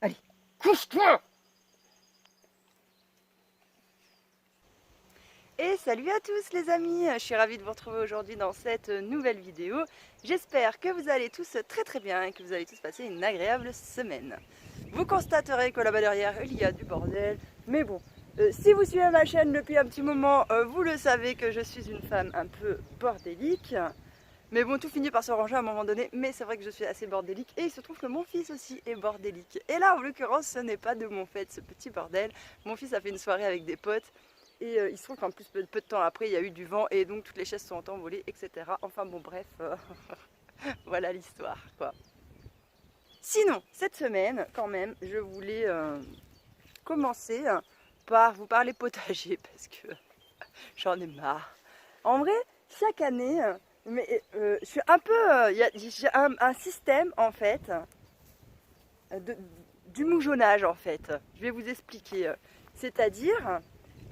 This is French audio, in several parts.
Allez, couche-toi! Et salut à tous les amis, je suis ravie de vous retrouver aujourd'hui dans cette nouvelle vidéo. J'espère que vous allez tous très très bien et que vous allez tous passer une agréable semaine. Vous constaterez que là-bas derrière il y a du bordel, mais bon, si vous suivez ma chaîne depuis un petit moment, vous le savez que je suis une femme un peu bordélique. Mais bon, tout finit par se ranger à un moment donné, mais c'est vrai que je suis assez bordélique et il se trouve que mon fils aussi est bordélique. Et là, en l'occurrence, ce n'est pas de mon fait, ce petit bordel. Mon fils a fait une soirée avec des potes et il se trouve qu'en plus, peu de temps après, il y a eu du vent et donc toutes les chaises sont envolées, etc. Enfin bon, bref, voilà l'histoire, quoi. Sinon, cette semaine, quand même, je voulais commencer par vous parler potager parce que j'en ai marre. En vrai, chaque année, je suis un peu. J'ai un système en fait de- du moujonnage en fait. Je vais vous expliquer. C'est-à-dire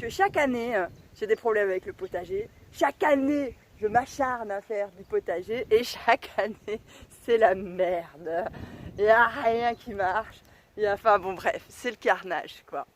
que chaque année, j'ai des problèmes avec le potager. Chaque année, je m'acharne à faire du potager et chaque année, c'est la merde. Il n'y a rien qui marche. Enfin bon, bref, c'est le carnage quoi.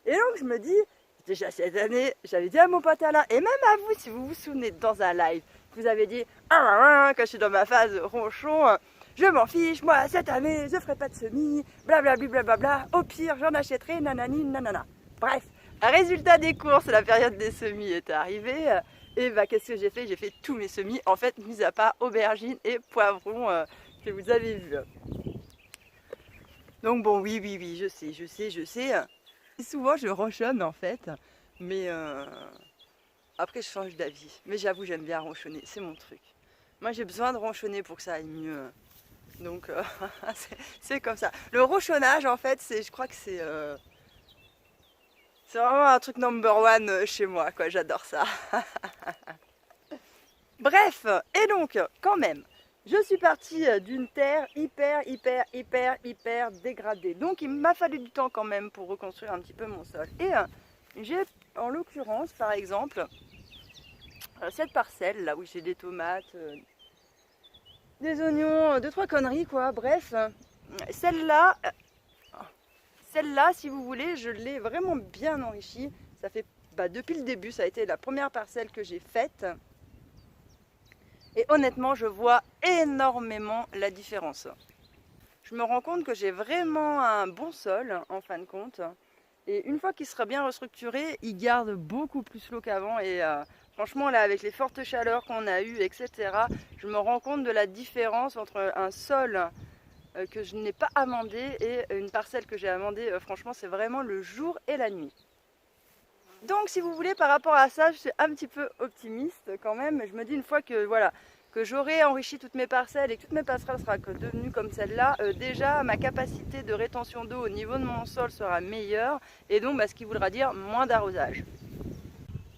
Et donc, je me dis, déjà cette année, j'avais dit à mon pote Alain, et même à vous, si vous vous souvenez, dans un live, vous avez dit, quand je suis dans ma phase ronchon, je m'en fiche, moi, cette année, je ferai pas de semis, blablabla, blablabla, au pire, j'en achèterai, nanani, nanana. Bref, résultat des courses, la période des semis est arrivée, et bah, qu'est-ce que j'ai fait? J'ai fait tous mes semis, en fait, mis à part aubergines et poivrons que vous avez vus. Donc bon, oui, je sais. Souvent, je ronchonne, en fait, mais après, je change d'avis. Mais j'avoue, j'aime bien ronchonner, c'est mon truc. Moi, j'ai besoin de ronchonner pour que ça aille mieux. Donc, c'est comme ça. Le ronchonnage, en fait, je crois que c'est vraiment un truc number one chez moi, quoi. J'adore ça. Bref, et donc, quand même, je suis partie d'une terre hyper dégradée. Donc, il m'a fallu du temps quand même pour reconstruire un petit peu mon sol. Et j'ai, en l'occurrence, par exemple, cette parcelle là où j'ai des tomates, des oignons, deux trois conneries quoi. Bref, celle-là, celle-là, si vous voulez, je l'ai vraiment bien enrichie. Ça fait depuis le début, ça a été la première parcelle que j'ai faite. Et honnêtement, je vois énormément la différence. Je me rends compte que j'ai vraiment un bon sol en fin de compte. Et une fois qu'il sera bien restructuré, il garde beaucoup plus l'eau qu'avant. Et franchement, là, avec les fortes chaleurs qu'on a eues, etc., je me rends compte de la différence entre un sol que je n'ai pas amendé et une parcelle que j'ai amendée. Franchement, c'est vraiment le jour et la nuit. Donc, si vous voulez, par rapport à ça, je suis un petit peu optimiste quand même. Je me dis une fois que voilà, que j'aurai enrichi toutes mes parcelles et que toutes mes passerelles seront devenues comme celle-là, déjà ma capacité de rétention d'eau au niveau de mon sol sera meilleure et donc ce qui voudra dire moins d'arrosage.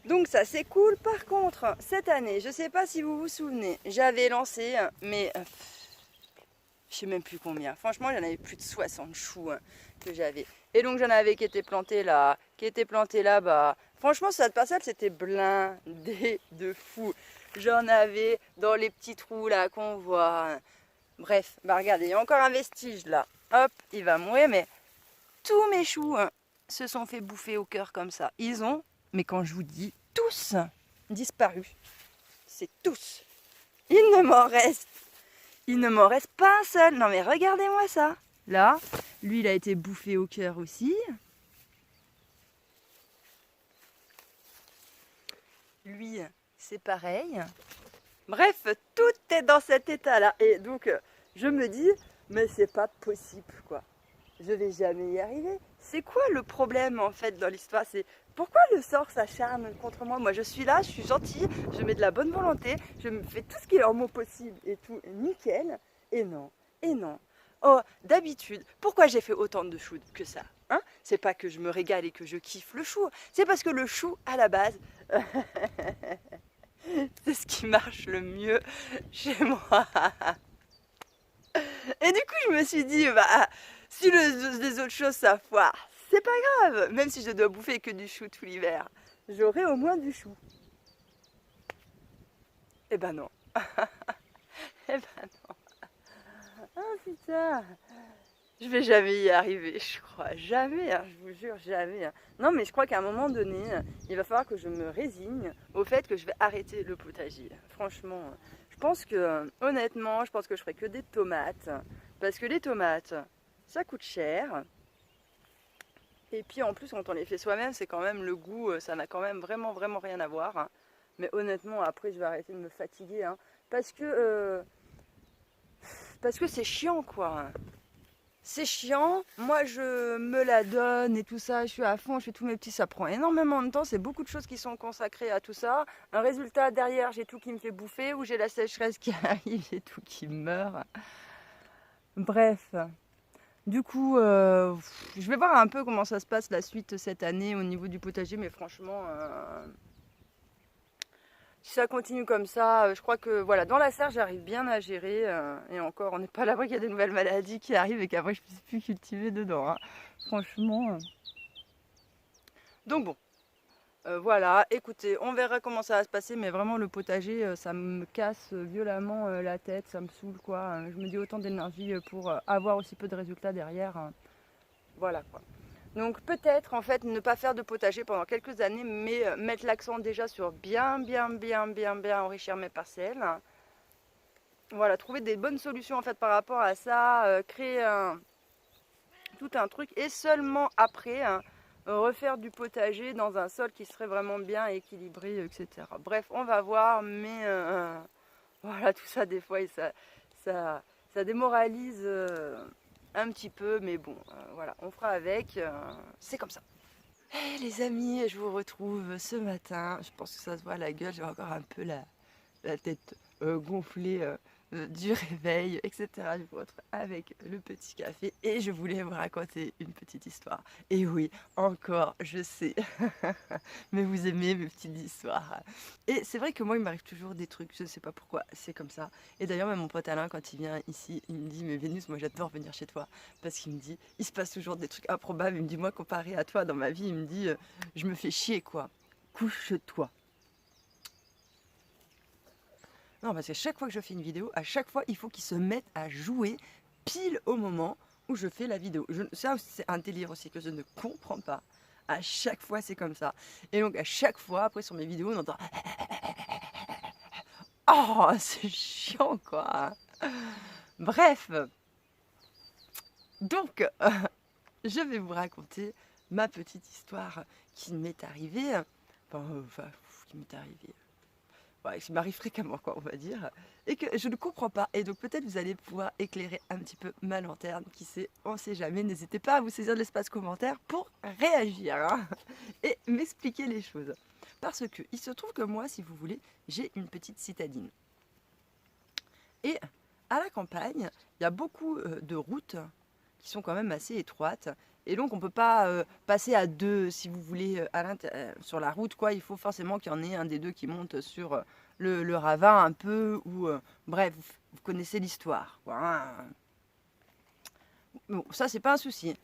Donc ça c'est cool. Par contre, cette année, je ne sais pas si vous vous souvenez, j'avais lancé, mais je sais même plus combien. Franchement, j'en avais plus de 60 choux que j'avais. Et donc j'en avais qui étaient plantés là, bah franchement cette parcelle c'était blindé de fou. J'en avais dans les petits trous là qu'on voit. Bref, bah regardez, il y a encore un vestige là. Hop, il va mourir, mais tous mes choux se sont fait bouffer au cœur comme ça. Ils ont, mais quand je vous dis tous, disparu. C'est tous. Il ne m'en reste pas un seul. Non mais regardez-moi ça. Là, lui il a été bouffé au cœur aussi. Lui, c'est pareil. Bref, tout est dans cet état-là. Et donc, je me dis, mais c'est pas possible, quoi. Je vais jamais y arriver. C'est quoi le problème, en fait, dans l'histoire? C'est pourquoi le sort s'acharne contre moi? Moi, je suis là, je suis gentille, je mets de la bonne volonté, je me fais tout ce qui est en mon possible et tout, nickel. Et non, et non. Oh, d'habitude, pourquoi j'ai fait autant de choux que ça? Hein? C'est pas que je me régale et que je kiffe le chou, c'est parce que le chou, à la base, c'est ce qui marche le mieux chez moi. Et du coup, je me suis dit, bah, si les autres choses ça foire, c'est pas grave. Même si je dois bouffer que du chou tout l'hiver, j'aurai au moins du chou. Eh ben non. Eh ben non. Ah putain. Je vais jamais y arriver, je crois. Jamais, hein, je vous jure, jamais. Hein. Non, mais je crois qu'à un moment donné, il va falloir que je me résigne au fait que je vais arrêter le potager. Franchement, je pense que, honnêtement, je pense que je ferai que des tomates. Parce que les tomates, ça coûte cher. Et puis en plus, quand on les fait soi-même, c'est quand même le goût, ça n'a quand même vraiment, vraiment rien à voir. Hein. Mais honnêtement, après, je vais arrêter de me fatiguer. Hein, parce que c'est chiant, quoi. C'est chiant, moi je me la donne et tout ça, je suis à fond, je fais tous mes petits, ça prend énormément de temps, c'est beaucoup de choses qui sont consacrées à tout ça. Un résultat, derrière j'ai tout qui me fait bouffer, ou j'ai la sécheresse qui arrive, j'ai tout qui meurt. Bref, du coup, je vais voir un peu comment ça se passe la suite cette année au niveau du potager, mais franchement, si ça continue comme ça, je crois que voilà, dans la serre, j'arrive bien à gérer. Et encore, on n'est pas à l'abri qu'il y a des nouvelles maladies qui arrivent et qu'après, je ne puisse plus cultiver dedans. Hein. Franchement. Donc bon, voilà, écoutez, on verra comment ça va se passer. Mais vraiment, le potager, ça me casse violemment la tête, ça me saoule quoi. Je me dis autant d'énergie pour avoir aussi peu de résultats derrière. Voilà quoi. Donc peut-être en fait ne pas faire de potager pendant quelques années, mais mettre l'accent déjà sur bien enrichir mes parcelles. Voilà, trouver des bonnes solutions en fait par rapport à ça, créer tout un truc et seulement après refaire du potager dans un sol qui serait vraiment bien équilibré, etc. Bref, on va voir, mais voilà, tout ça des fois ça, ça démoralise un petit peu, mais bon, voilà, on fera avec, c'est comme ça. Hey les amis, je vous retrouve ce matin. Je pense que ça se voit à la gueule, j'ai encore un peu la tête gonflée du réveil, etc. Je vous retrouve avec le petit café et je voulais vous raconter une petite histoire. Et oui, encore, je sais, mais vous aimez mes petites histoires. Et c'est vrai que moi, il m'arrive toujours des trucs, je ne sais pas pourquoi, c'est comme ça. Et d'ailleurs, même mon pote Alain, quand il vient ici, il me dit, mais Vénus, moi j'adore venir chez toi. Parce qu'il me dit, il se passe toujours des trucs improbables. Il me dit, moi, comparé à toi dans ma vie, il me dit, je me fais chier, quoi. Couche-toi. Non, parce qu'à chaque fois que je fais une vidéo, à chaque fois, il faut qu'il se mette à jouer pile au moment où je fais la vidéo. Ça, c'est un délire aussi que je ne comprends pas. À chaque fois, c'est comme ça. Et donc, à chaque fois, après, sur mes vidéos, on entend... Oh, c'est chiant, quoi. Bref. Donc, je vais vous raconter ma petite histoire qui m'est arrivée. Enfin, qui m'est arrivée. Ouais, qui m'arrive fréquemment, quoi, on va dire, et que je ne comprends pas. Et donc peut-être vous allez pouvoir éclairer un petit peu ma lanterne, qui sait, on sait jamais. N'hésitez pas à vous saisir de l'espace commentaire pour réagir hein, et m'expliquer les choses. Parce que il se trouve que moi, si vous voulez, j'ai une petite citadine. Et à la campagne, il y a beaucoup de routes qui sont quand même assez étroites. Et donc on ne peut pas passer à deux, si vous voulez, sur la route. Quoi. Il faut forcément qu'il y en ait un des deux qui monte sur le ravin un peu. Ou bref, vous connaissez l'histoire. Hein. Bon, ça, c'est pas un souci.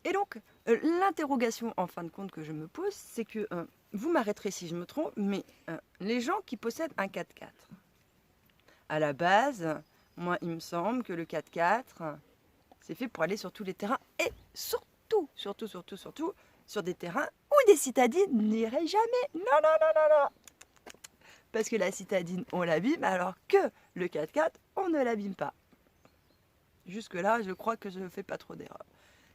Et donc, l'interrogation, en fin de compte, que je me pose, c'est que, vous m'arrêterez si je me trompe, mais les gens qui possèdent un 4x4, à la base, moi, il me semble que le 4x4... c'est fait pour aller sur tous les terrains et surtout, sur des terrains où des citadines n'iraient jamais. Non, non, non, non, non. Parce que la citadine, on l'abîme, alors que le 4x4, on ne l'abîme pas. Jusque-là, je crois que je ne fais pas trop d'erreurs.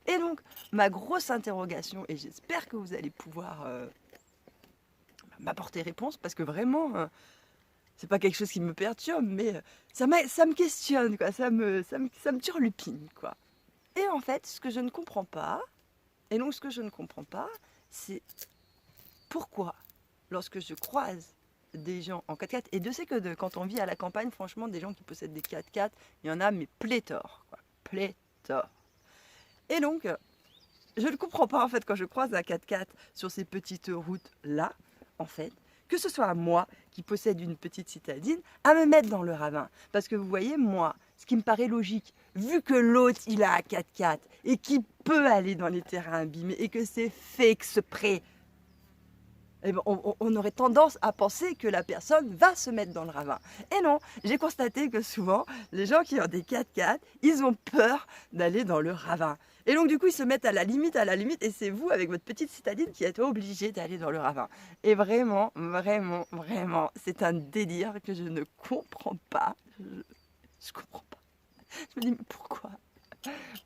Et donc, ma grosse interrogation, et j'espère que vous allez pouvoir m'apporter réponse, parce que vraiment, c'est pas quelque chose qui me perturbe, mais ça me questionne, quoi. Ça me turlupine, quoi. Et en fait, ce que je ne comprends pas, c'est pourquoi, lorsque je croise des gens en 4x4, et je sais que quand on vit à la campagne, franchement, des gens qui possèdent des 4x4, il y en a, mais pléthore, quoi. Pléthore. Et donc, je ne comprends pas, en fait, quand je croise un 4x4 sur ces petites routes-là, en fait, que ce soit moi qui possède une petite citadine, à me mettre dans le ravin. Parce que vous voyez, moi, ce qui me paraît logique, vu que l'autre, il a un 4x4 et qu'il peut aller dans les terrains abîmés et que c'est fait exprès eh ben, on aurait tendance à penser que la personne va se mettre dans le ravin. Et non, j'ai constaté que souvent, les gens qui ont des 4x4, ils ont peur d'aller dans le ravin. Et donc du coup, ils se mettent à la limite, et c'est vous, avec votre petite citadine, qui êtes obligé d'aller dans le ravin. Et vraiment, vraiment, vraiment, c'est un délire que je ne comprends pas. Je comprends pas. Je me dis, mais pourquoi ?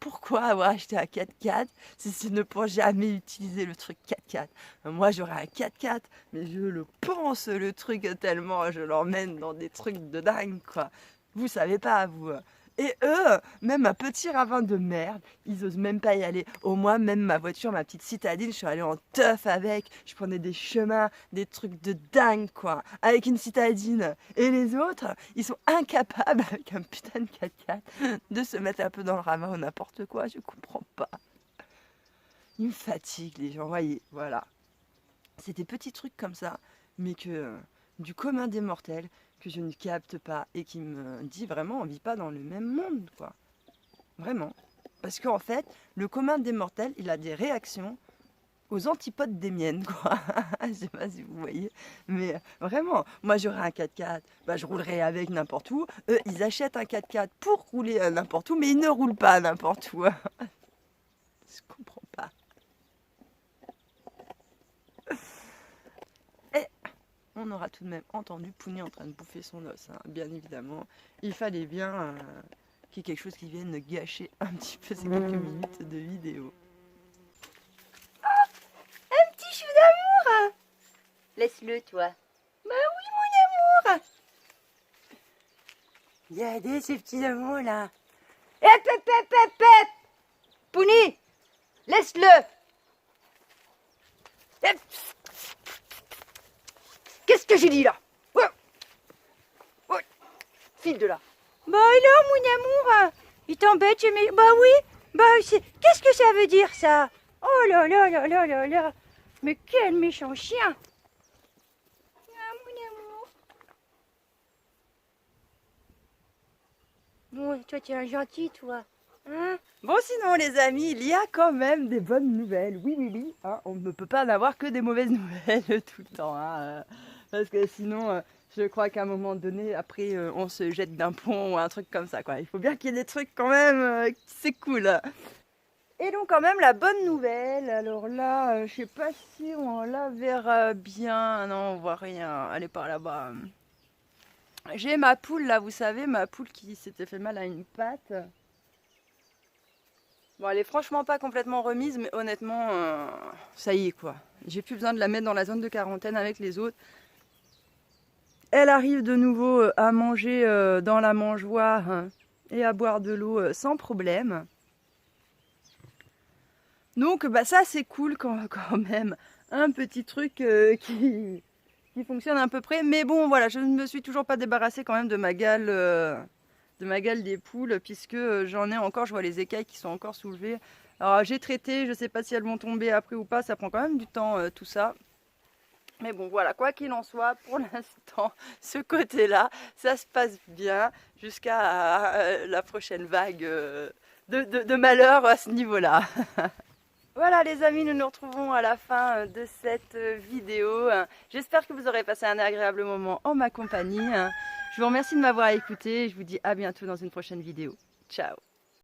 Pourquoi avoir acheté un 4x4 si c'est ne pour jamais utiliser le truc 4x4 ? Moi j'aurais un 4x4, mais je le pense le truc tellement je l'emmène dans des trucs de dingue quoi. Vous savez pas vous. Et eux, même un petit ravin de merde, ils osent même pas y aller. Au moins, même ma voiture, ma petite citadine, je suis allée en teuf avec. Je prenais des chemins, des trucs de dingue, quoi. Avec une citadine. Et les autres, ils sont incapables, avec un putain de 4x4, de se mettre un peu dans le ravin ou n'importe quoi. Je comprends pas. Ils me fatiguent, les gens, voyez, voilà. C'est des petits trucs comme ça, mais que du commun des mortels, que je ne capte pas et qui me dit vraiment on vit pas dans le même monde quoi. Vraiment. Parce qu'en fait, le commun des mortels, il a des réactions aux antipodes des miennes quoi. Je sais pas si vous voyez, mais vraiment, moi j'aurais un 4x4, bah, je roulerais avec n'importe où. Eux, ils achètent un 4x4 pour rouler n'importe où, mais ils ne roulent pas n'importe où. Je comprends pas. On aura tout de même entendu Pouny en train de bouffer son os, hein. Bien évidemment. Il fallait bien qu'il y ait quelque chose qui vienne gâcher un petit peu ces quelques minutes de vidéo. Oh, un petit chou d'amour. Laisse-le, toi. Bah oui, mon amour. Regardez ces petits amours, là. Hep, hep, hep, hep, hep. Pouny, laisse-le. Hep. Qu'est-ce que j'ai dit là? Ouais. Ouais. File de là. Bah alors mon amour, il t'embête, mais bah oui, bah qu'est-ce que ça veut dire ça? Oh là là là là là là, mais quel méchant chien! Ah mon amour. Bon, toi tu es un gentil toi, hein? Bon sinon les amis, il y a quand même des bonnes nouvelles. Oui oui oui, hein, on ne peut pas n'avoir que des mauvaises nouvelles tout le temps, hein, parce que sinon je crois qu'à un moment donné, après on se jette d'un pont ou un truc comme ça quoi. Il faut bien qu'il y ait des trucs quand même, c'est cool. Et donc quand même la bonne nouvelle, alors là, je sais pas si on la verra bien, non on voit rien, elle est par là-bas. J'ai ma poule là, vous savez, ma poule qui s'était fait mal à une patte. Bon, elle est franchement pas complètement remise, mais honnêtement, ça y est quoi. J'ai plus besoin de la mettre dans la zone de quarantaine avec les autres. Elle arrive de nouveau à manger dans la mangeoire et à boire de l'eau sans problème. Donc bah ça c'est cool quand même. Un petit truc qui fonctionne à peu près. Mais bon voilà, je ne me suis toujours pas débarrassée quand même de ma gale des poules, puisque j'en ai encore, je vois les écailles qui sont encore soulevées. Alors j'ai traité, je ne sais pas si elles vont tomber après ou pas, ça prend quand même du temps tout ça. Mais bon voilà, quoi qu'il en soit, pour l'instant, ce côté-là, ça se passe bien jusqu'à la prochaine vague de malheur à ce niveau-là. Voilà les amis, nous nous retrouvons à la fin de cette vidéo. J'espère que vous aurez passé un agréable moment en ma compagnie. Je vous remercie de m'avoir écouté et je vous dis à bientôt dans une prochaine vidéo. Ciao!